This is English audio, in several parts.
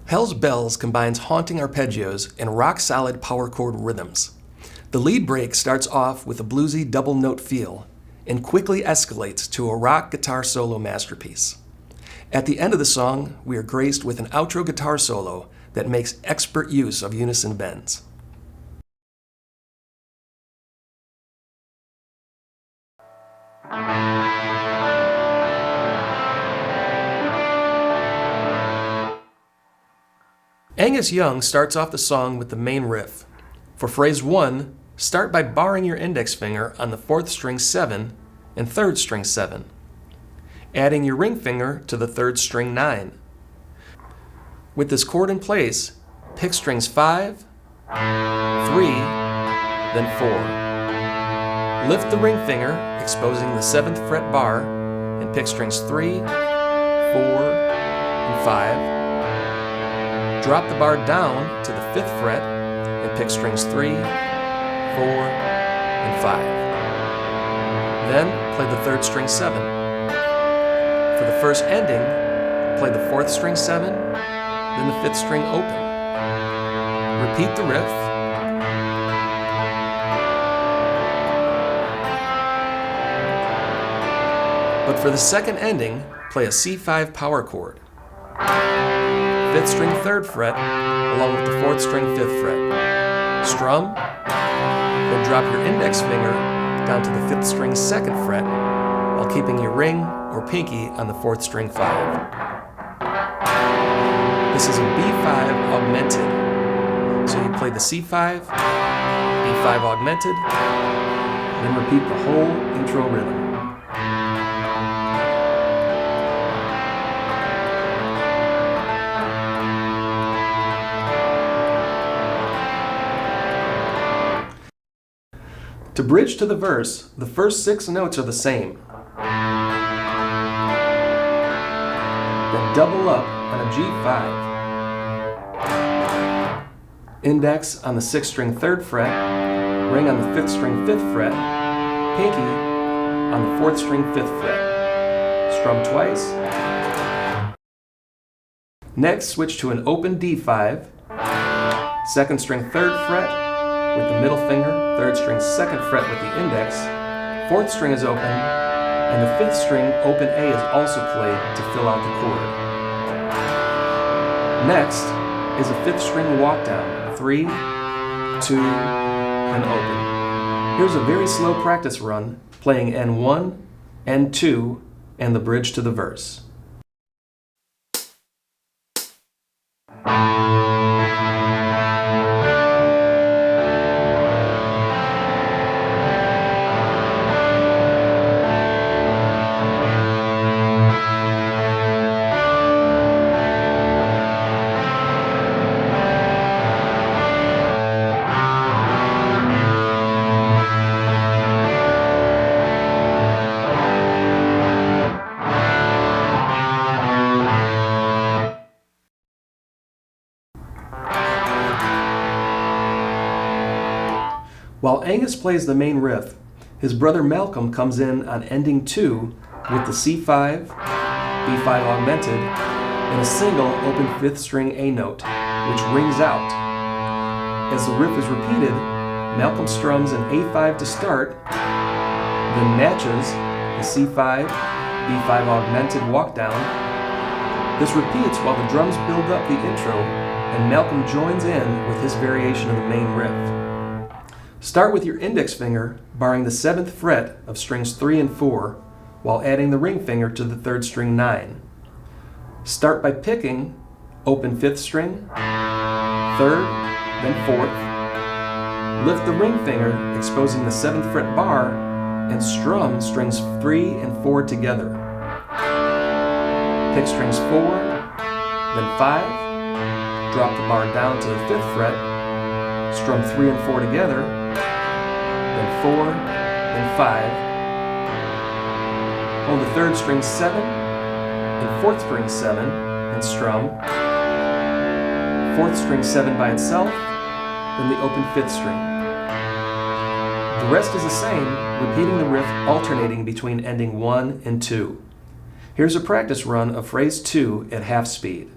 HELLS Bells combines haunting arpeggios and rock-solid power chord rhythms. The lead break starts off with a bluesy double note feel and quickly escalates to a rock guitar solo masterpiece. At the end of the song, we are graced with an outro guitar solo that makes expert use of unison bends. Angus Young starts off the song with the main riff. For phrase 1, start by barring your index finger on the 4th string 7 and 3rd string 7, adding your ring finger to the 3rd string 9. With this chord in place, pick strings 5, 3, then 4. Lift the ring finger, exposing the 7th fret bar, and pick strings 3, 4, and 5. Drop the bar down to the 5th fret and pick strings 3, 4, and 5. Then play the 3rd string 7. For the first ending, play the 4th string 7, then the 5th string open. Repeat the riff. But for the second ending, play a C5 power chord. 5th string 3rd fret, along with the 4th string 5th fret. Strum, then drop your index finger down to the 5th string 2nd fret, while keeping your ring or pinky on the 4th string 5. This is a B5 augmented, so you play the C5, B5 augmented, then repeat the whole intro rhythm. To bridge to the verse, the first 6 notes are the same. Then double up on a G5. Index on the 6th string 3rd fret, ring on the 5th string 5th fret, pinky on the 4th string 5th fret. Strum twice. Next, switch to an open D5, 2nd string 3rd fret, with the middle finger, 3rd string 2nd fret with the index, 4th string is open, and the 5th string open A is also played to fill out the chord. Next is a 5th string walk down, 3, 2, and open. Here's a very slow practice run, playing N1, N2, and the bridge to the verse. While Angus plays the main riff, his brother Malcolm comes in on ending 2 with the C5, B5 augmented, and a single open 5th string A note, which rings out. As the riff is repeated, Malcolm strums an A5 to start, then matches the C5, B5 augmented walk down. This repeats while the drums build up the intro, and Malcolm joins in with his variation of the main riff. Start with your index finger barring the 7th fret of strings 3 and 4 while adding the ring finger to the 3rd string 9. Start by picking open 5th string, 3rd, then 4th. Lift the ring finger, exposing the 7th fret bar, and strum strings 3 and 4 together. Pick strings 4, then 5, drop the bar down to the 5th fret, strum 3 and 4 together, then 4, then 5. Hold the 3rd string 7 and 4th string 7 and strum. 4th string 7 by itself, then the open 5th string. The rest is the same, repeating the riff alternating between ending 1 and 2. Here's a practice run of phrase 2 at half speed.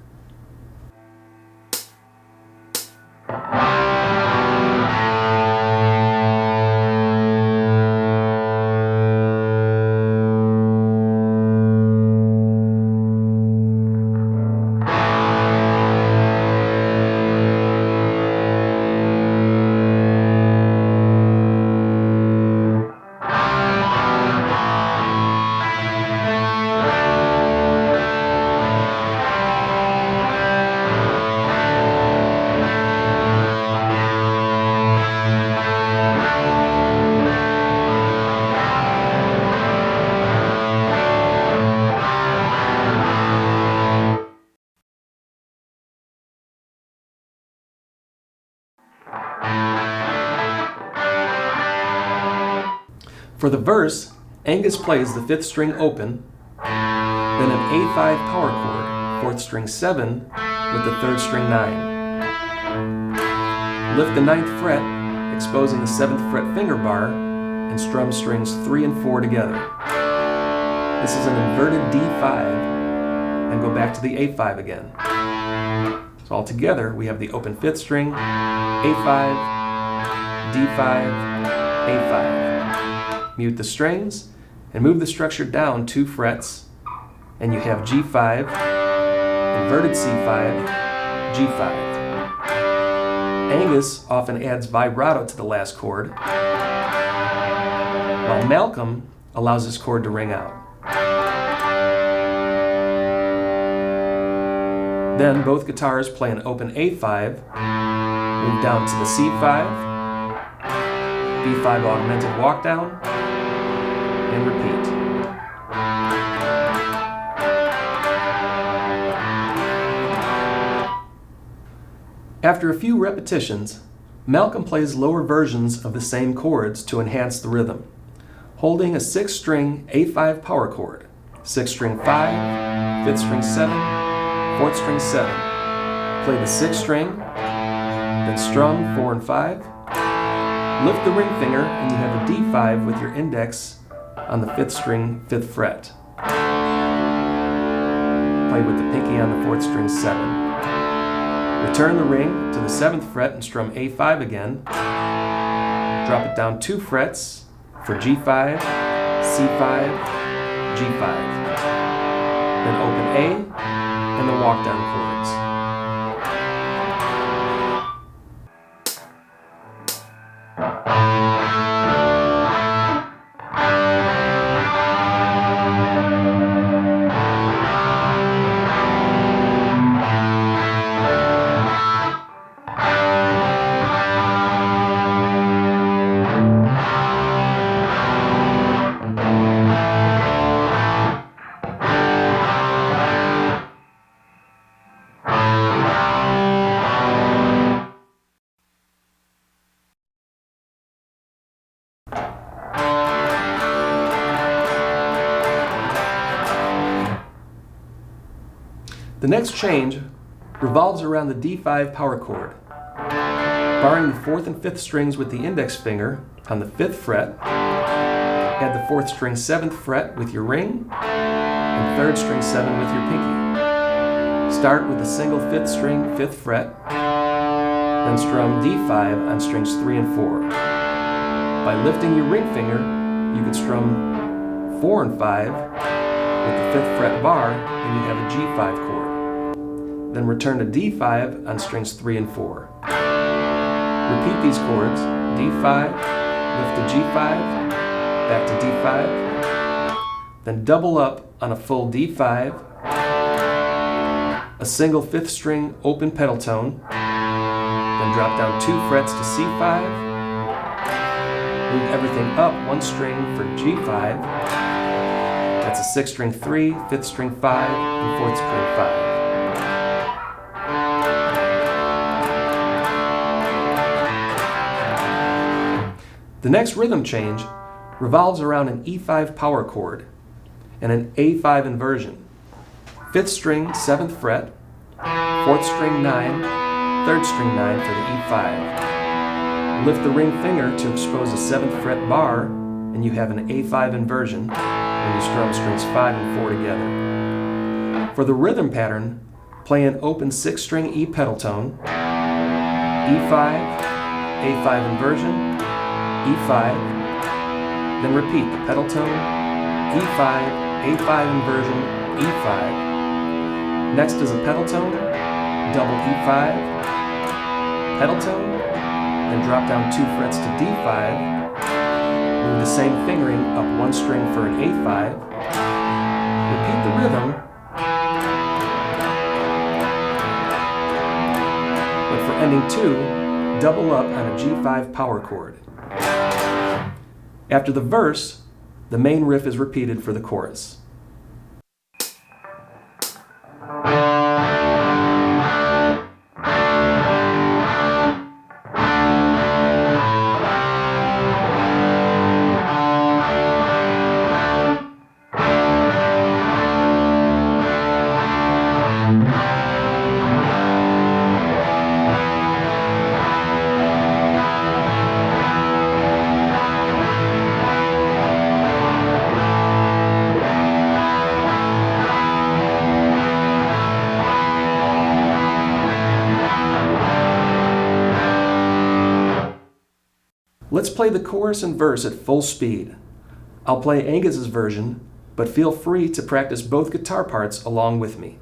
For the verse, Angus plays the 5th string open, then an A5 power chord, 4th string 7 with the 3rd string 9. Lift the 9th fret, exposing the 7th fret finger bar, and strum strings 3 and 4 together. This is an inverted D5, and go back to the A5 again. So all together we have the open 5th string, A5, D5, A5. Mute the strings and move the structure down 2 frets, and you have G5, inverted C5, G5. Angus often adds vibrato to the last chord, while Malcolm allows this chord to ring out. Then both guitars play an open A5, move down to the C5, B5 augmented walk down, and repeat. After a few repetitions, Malcolm plays lower versions of the same chords to enhance the rhythm, holding a 6th string A5 power chord, 6th string 5, 5th string 7, 4th string 7. Play the 6th string, then strum 4 and 5. Lift the ring finger and you have a D5 with your index on the 5th string, 5th fret. Play with the pinky on the 4th string 7. Return the ring to the 7th fret and strum A5 again. Drop it down 2 frets for G5, C5, G5. Then open A and the walk down chords. The next change revolves around the D5 power chord. Barring the 4th and 5th strings with the index finger on the 5th fret, add the 4th string 7th fret with your ring, and 3rd string 7 with your pinky. Start with a single 5th string 5th fret, then strum D5 on strings 3 and 4. By lifting your ring finger, you can strum 4 and 5 with the 5th fret bar, and you have a G5 chord. Then return to D5 on strings 3 and 4. Repeat these chords, D5, lift to G5, back to D5, then double up on a full D5, a single 5th string open pedal tone, then drop down 2 frets to C5, move everything up 1 string for G5, that's a 6th string 3, 5th string 5, and 4th string 5. The next rhythm change revolves around an E5 power chord and an A5 inversion. 5th string, 7th fret, 4th string 9, 3rd string 9 for the E5. Lift the ring finger to expose a 7th fret bar, and you have an A5 inversion when you strum strings 5 and 4 together. For the rhythm pattern, play an open 6th string E pedal tone, E5, A5 inversion, E5, then repeat the pedal tone, E5, A5 inversion, E5. Next is a pedal tone, double E5, pedal tone, then drop down 2 frets to D5, move the same fingering up 1 string for an A5, repeat the rhythm, but for ending 2, double up on a G5 power chord. After the verse, the main riff is repeated for the chorus. Let's play the chorus and verse at full speed. I'll play Angus's version, but feel free to practice both guitar parts along with me.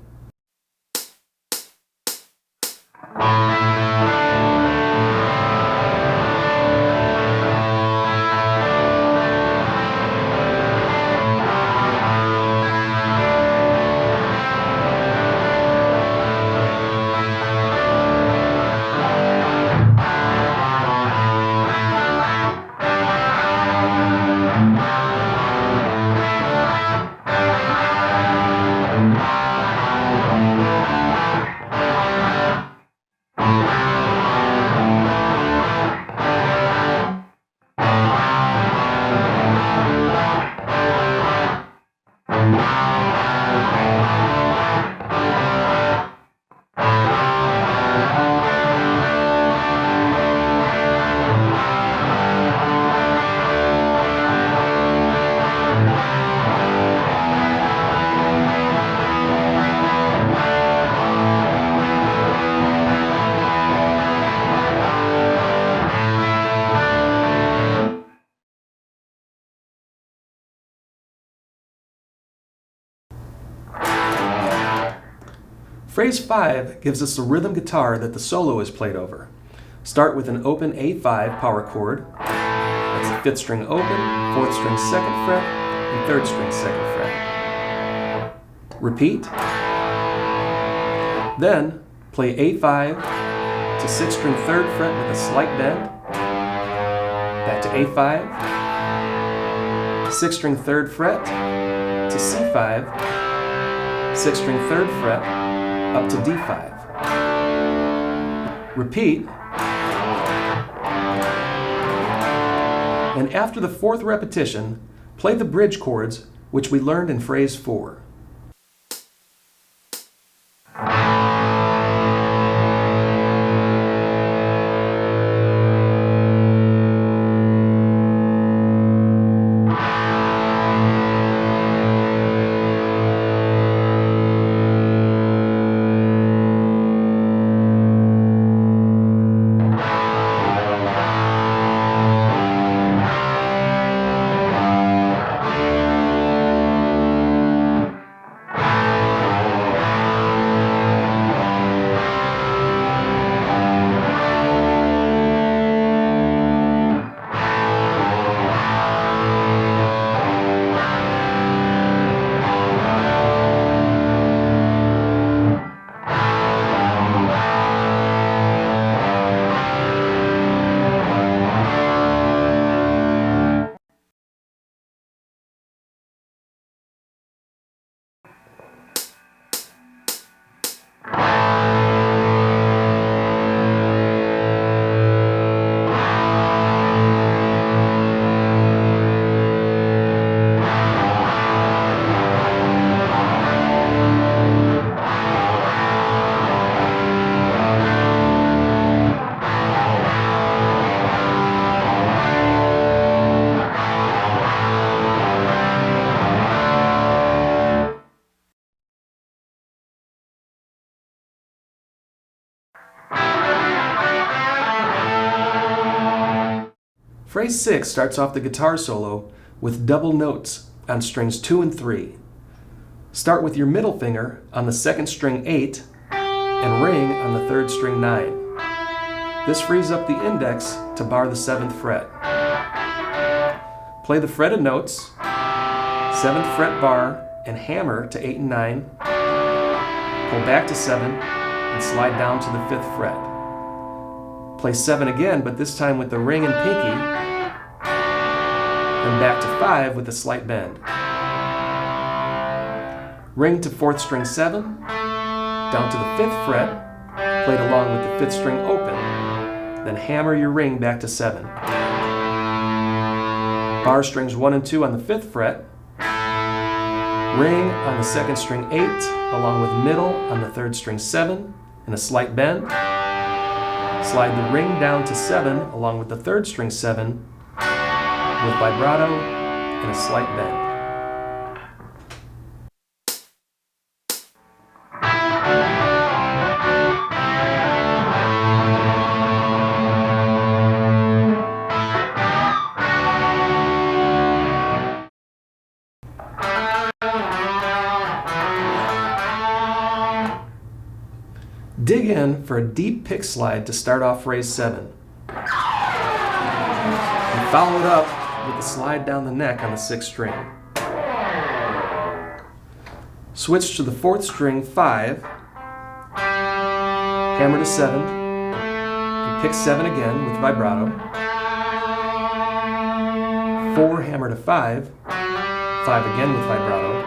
Phrase 5 gives us the rhythm guitar that the solo is played over. Start with an open A5 power chord. That's the 5th string open, 4th string 2nd fret, and 3rd string 2nd fret. Repeat. Then play A5 to 6th string 3rd fret with a slight bend. Back to A5, 6th string 3rd fret to C5, 6th string 3rd fret, up to D5. Repeat. And after the 4th repetition, play the bridge chords, which we learned in phrase 4. Phrase 6 starts off the guitar solo with double notes on strings 2 and 3. Start with your middle finger on the 2nd string 8 and ring on the 3rd string 9. This frees up the index to bar the 7th fret. Play the fretted notes, 7th fret bar, and hammer to 8 and 9. Pull back to 7 and slide down to the 5th fret. Play 7 again, but this time with the ring and pinky, and back to 5 with a slight bend. Ring to 4th string 7, down to the 5th fret, played along with the 5th string open, then hammer your ring back to 7. Bar strings 1 and 2 on the 5th fret, ring on the 2nd string 8, along with middle on the 3rd string 7, and a slight bend. Slide the ring down to 7 along with the 3rd string 7 with vibrato and a slight bend. Dig in for a deep pick slide to start off phrase 7. And follow it up with a slide down the neck on the 6th string. Switch to the 4th string 5, hammer to 7, and pick 7 again with vibrato. 4, hammer to 5, 5 again with vibrato.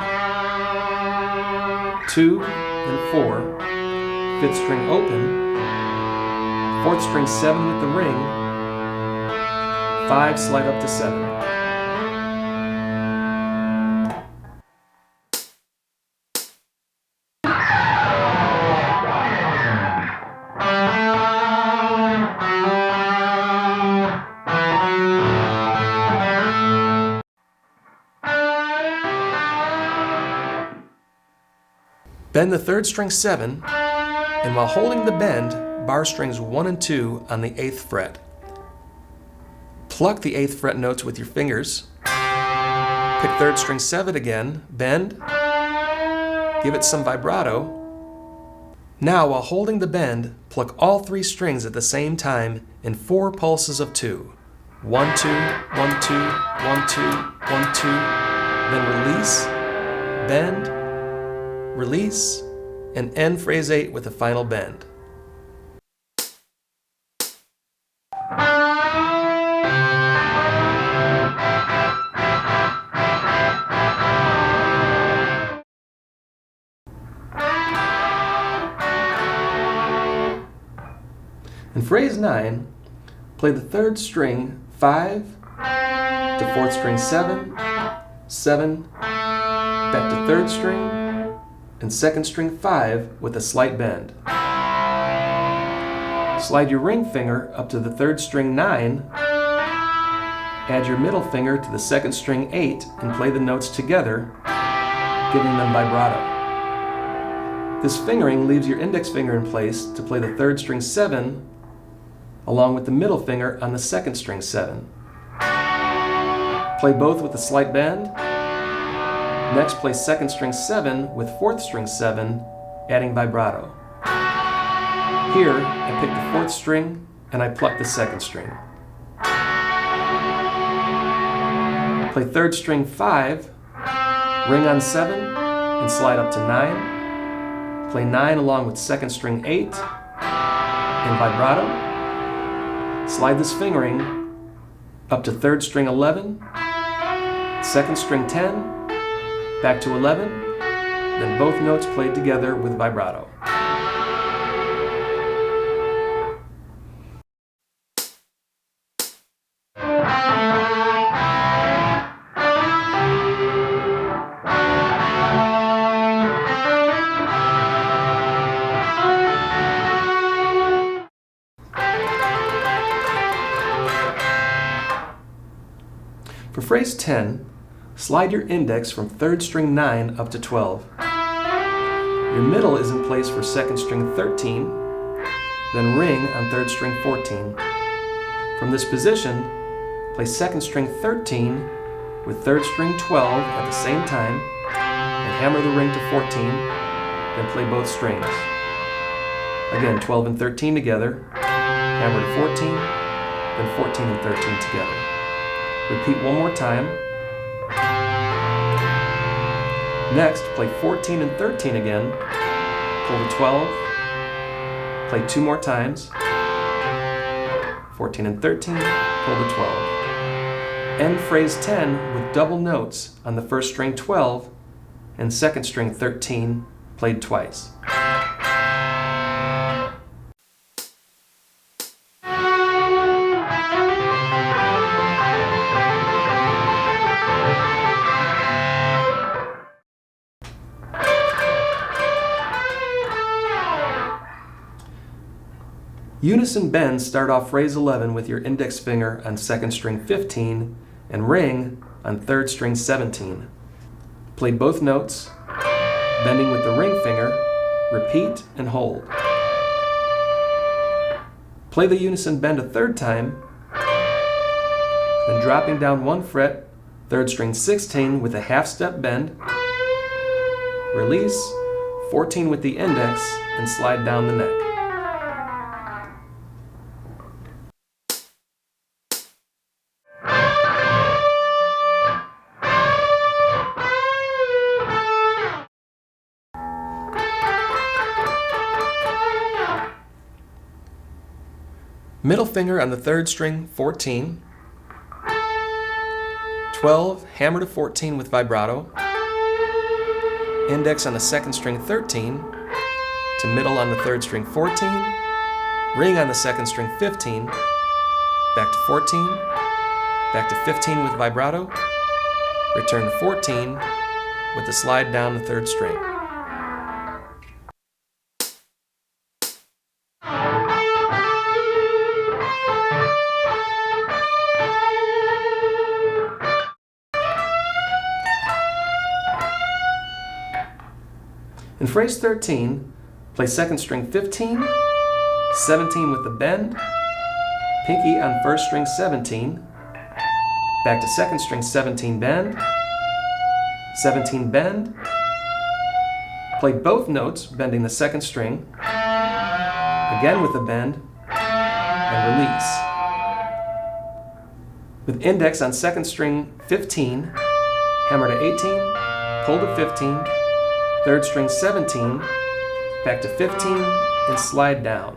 2 and 4, 5th string open, 4th string 7 with the ring, 5 slide up to 7. Bend the 3rd string 7, and while holding the bend, bar strings 1 and 2 on the 8th fret. Pluck the 8th fret notes with your fingers. Pick 3rd string 7 again, bend, give it some vibrato. Now, while holding the bend, pluck all 3 strings at the same time in 4 pulses of 2. 1, 2, 1, 2, 1, 2, 1, 2, then release, bend, release, and end phrase 8 with a final bend. In phrase 9, play the 3rd string 5 to 4th string 7, 7, back to 3rd string, and 2nd string 5 with a slight bend. Slide your ring finger up to the 3rd string 9, add your middle finger to the 2nd string 8, and play the notes together, giving them vibrato. This fingering leaves your index finger in place to play the 3rd string 7 along with the middle finger on the 2nd string 7. Play both with a slight bend. Next, play 2nd string 7 with 4th string 7, adding vibrato. Here, I pick the 4th string and I pluck the 2nd string. Play 3rd string 5, ring on 7, and slide up to 9. Play 9 along with 2nd string 8 and vibrato. Slide this fingering up to 3rd string 11, 2nd string 10, back to 11, then both notes played together with vibrato. For phrase 10, slide your index from 3rd string 9 up to 12. Your middle is in place for 2nd string 13, then ring on 3rd string 14. From this position, play 2nd string 13 with 3rd string 12 at the same time, and hammer the ring to 14, then play both strings. Again, 12 and 13 together, hammer to 14, then 14 and 13 together. Repeat one more time. Next, play 14 and 13 again, pull to 12, play 2 more times, 14 and 13, pull to 12. End phrase 10 with double notes on the 1st string 12 and 2nd string 13 played twice. Unison bends start off phrase 11 with your index finger on 2nd string 15 and ring on 3rd string 17. Play both notes, bending with the ring finger, repeat and hold. Play the unison bend a 3rd time, then dropping down 1 fret, 3rd string 16 with a half step bend, release, 14 with the index, and slide down the neck. Middle finger on the 3rd string, 14. 12, hammer to 14 with vibrato. Index on the 2nd string, 13. To middle on the 3rd string, 14. Ring on the 2nd string, 15. Back to 14. Back to 15 with vibrato. Return to 14 with the slide down the 3rd string. In phrase 13, play 2nd string 15, 17 with the bend, pinky on 1st string 17, back to 2nd string 17 bend, 17 bend, play both notes bending the 2nd string, again with the bend, and release. With index on 2nd string 15, hammer to 18, pull to 15, 3rd string 17, back to 15, and slide down.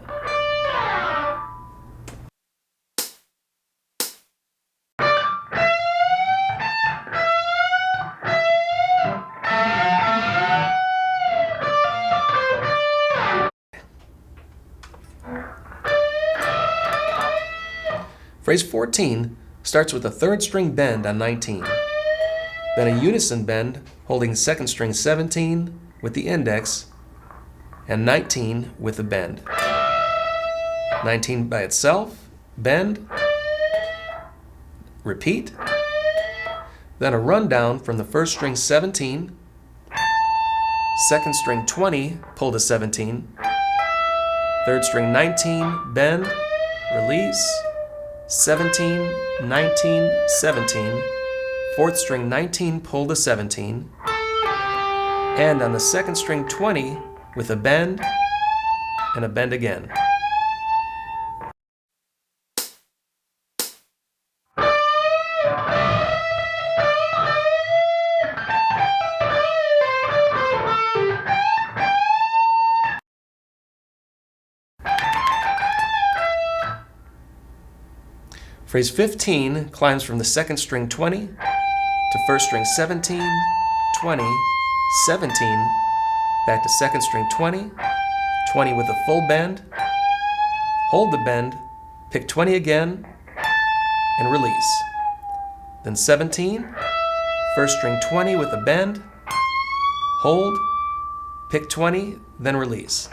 Phrase 14 starts with a 3rd string bend on 19. Then a unison bend holding 2nd string 17 with the index and 19 with the bend. 19 by itself, bend, repeat. Then a rundown from the 1st string 17, 2nd string 20, pull to 17, 3rd string 19, bend, release, 17, 19, 17, 4th string 19, pull to 17, and on the 2nd string 20 with a bend and a bend again. Phrase 15 climbs from the 2nd string 20 to 1st string 17, 20, 17, back to 2nd string 20, 20 with a full bend, hold the bend, pick 20 again, and release. Then 17, 1st string 20 with a bend, hold, pick 20, then release.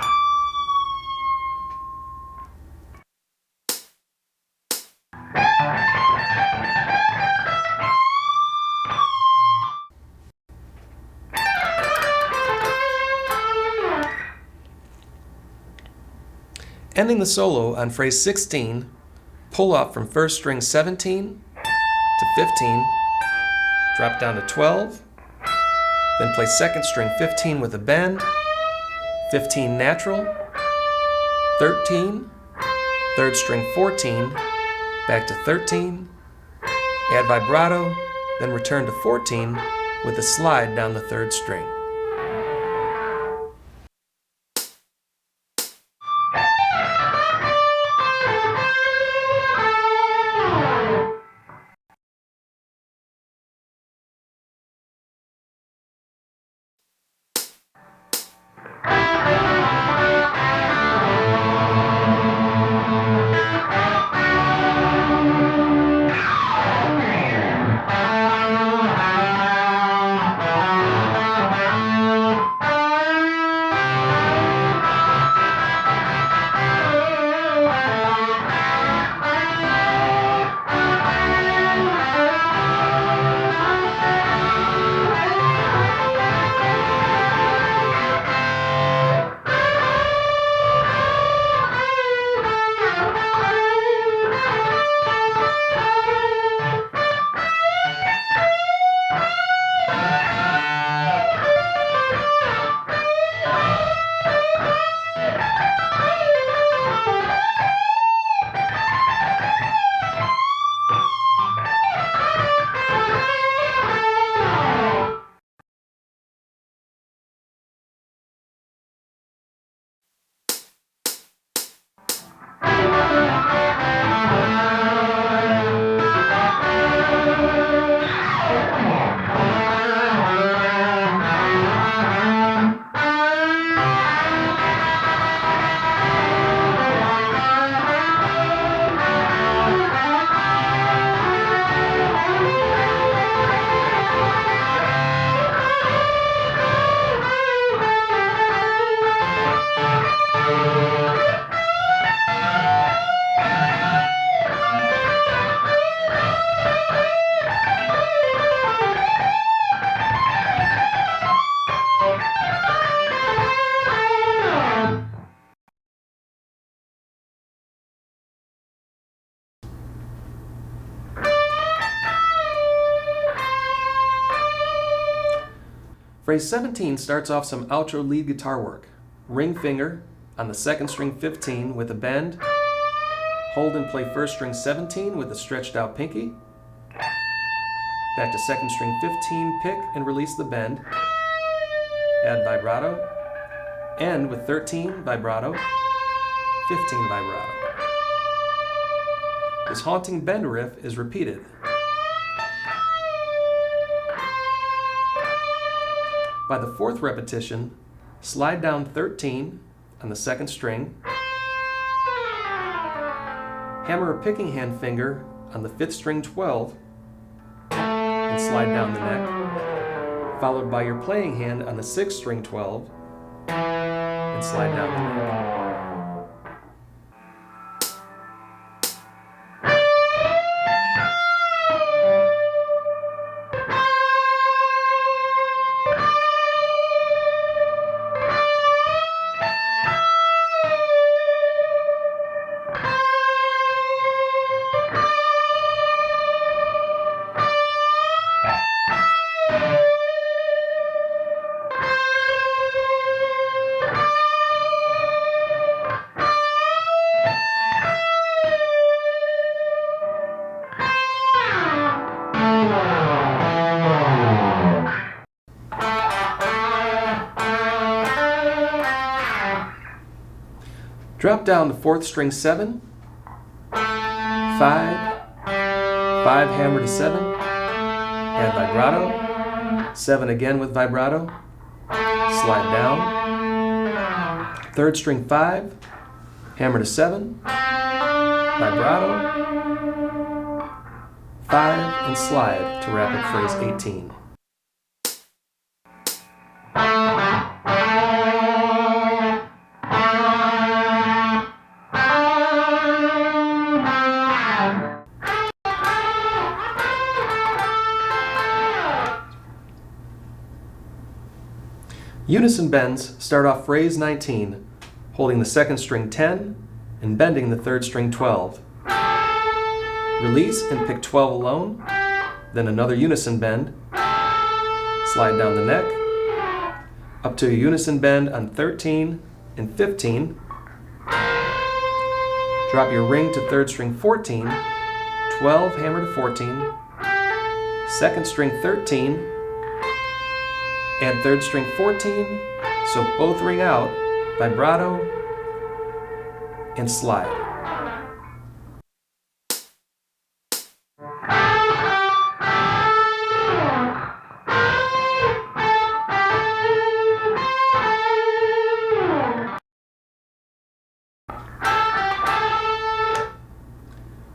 Ending the solo on phrase 16, pull off from 1st string 17 to 15, drop down to 12, then play 2nd string 15 with a bend, 15 natural, 13, 3rd string 14, back to 13, add vibrato, then return to 14 with a slide down the 3rd string. Phrase 17 starts off some outro lead guitar work. Ring finger on the second string 15 with a bend. Hold and play first string 17 with a stretched out pinky. Back to second string 15, pick and release the bend. Add vibrato. End with 13 vibrato, 15 vibrato. This haunting bend riff is repeated. By the fourth repetition, slide down 13 on the second string, hammer a picking hand finger on the fifth string 12, and slide down the neck, followed by your playing hand on the sixth string 12, and slide down the neck. Drop down the fourth string 7, 5, 5 hammer to 7, add vibrato, 7 again with vibrato, slide down, third string 5, hammer to 7, vibrato, 5 and slide to wrap up phrase 18. Unison bends start off phrase 19, holding the second string 10 and bending the third string 12. Release and pick 12 alone, then another unison bend, slide down the neck, up to a unison bend on 13 and 15, drop your ring to third string 14, 12 hammer to 14, second string 13, add third string 14, so both ring out, vibrato, and slide.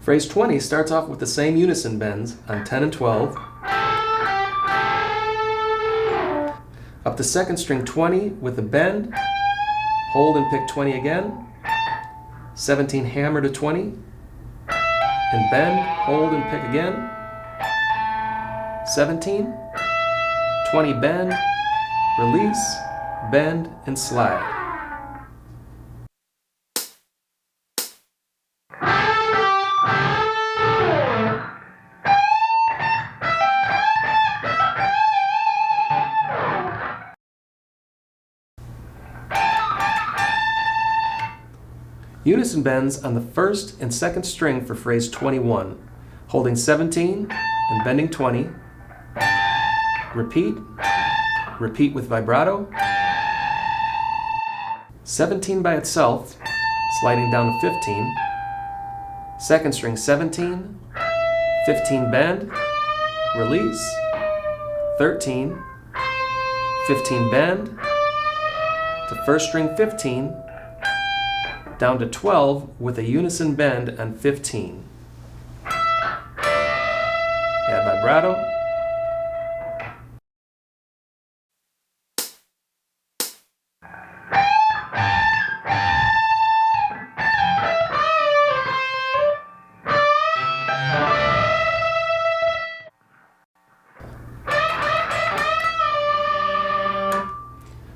Phrase 20 starts off with the same unison bends on 10 and 12, up the second string 20 with a bend, hold and pick 20 again, 17 hammer to 20, and bend, hold and pick again, 17, 20 bend, release, bend, and slide. Unison bends on the first and second string for phrase 21, holding 17 and bending 20. Repeat, repeat with vibrato. 17 by itself, sliding down to 15. Second string 17, 15 bend, release, 13, 15 bend, to first string 15, down to 12 with a unison bend on 15. Add vibrato.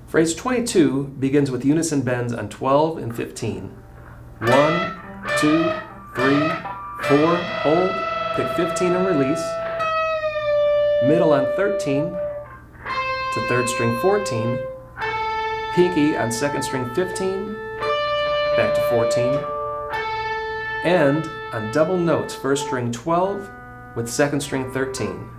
Phrase 22 begins with unison bends on 12 and 15. 1, 2, 3, 4, hold, pick 15 and release. Middle on 13, to 3rd string 14, pinky on 2nd string 15, back to 14, and on double notes 1st string 12 with 2nd string 13.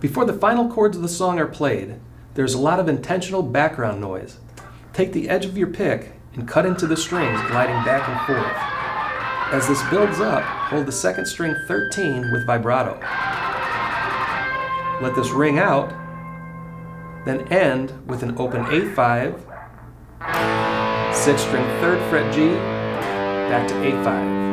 Before the final chords of the song are played, there's a lot of intentional background noise. Take the edge of your pick and cut into the strings, gliding back and forth. As this builds up, hold the 2nd string 13 with vibrato. Let this ring out, then end with an open A5, 6th string 3rd fret G, back to A5.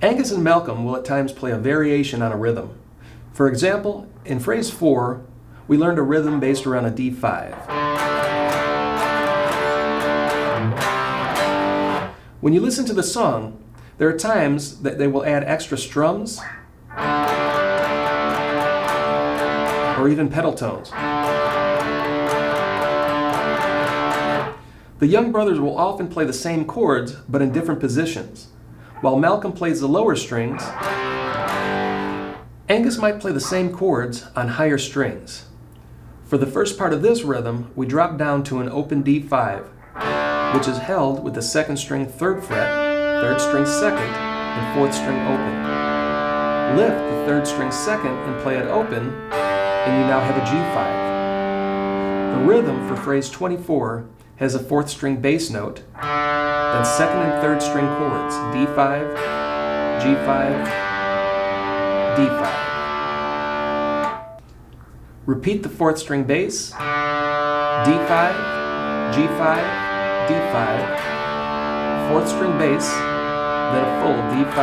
Angus and Malcolm will at times play a variation on a rhythm. For example, in phrase 4, we learned a rhythm based around a D5. When you listen to the song, there are times that they will add extra strums or even pedal tones. The Young brothers will often play the same chords but in different positions. While Malcolm plays the lower strings, Angus might play the same chords on higher strings. For the first part of this rhythm, we drop down to an open D5, which is held with the 2nd string 3rd fret, 3rd string 2nd, and 4th string open. Lift the 3rd string 2nd and play it open, and you now have a G5. The rhythm for phrase 24 has a 4th string bass note, then 2nd and 3rd string chords, D5, G5, D5. Repeat the 4th string bass, D5, G5, D5, 4th string bass, then a full D5,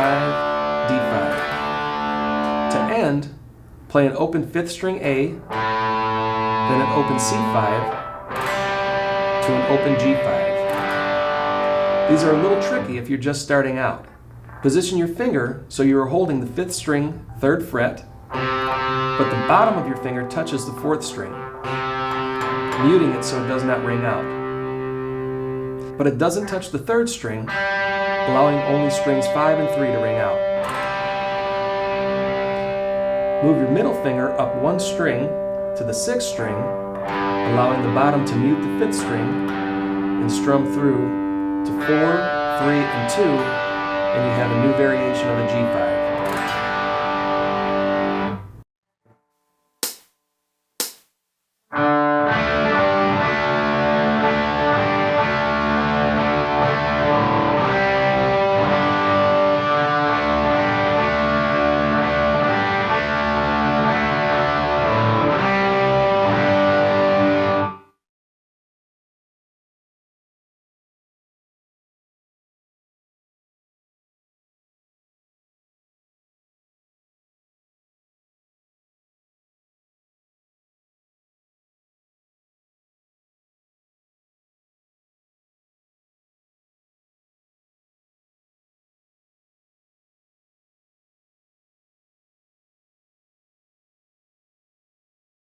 D5. To end, play an open 5th string A, then an open C5, to an open G5. These are a little tricky if you're just starting out. Position your finger so you are holding the 5th string, 3rd fret, but the bottom of your finger touches the 4th string, muting it so it does not ring out. But it doesn't touch the 3rd string, allowing only strings 5 and 3 to ring out. Move your middle finger up 1 string to the 6th string, allowing the bottom to mute the 5th string, and strum through to 4, 3, and 2, and you have a new variation of the G5.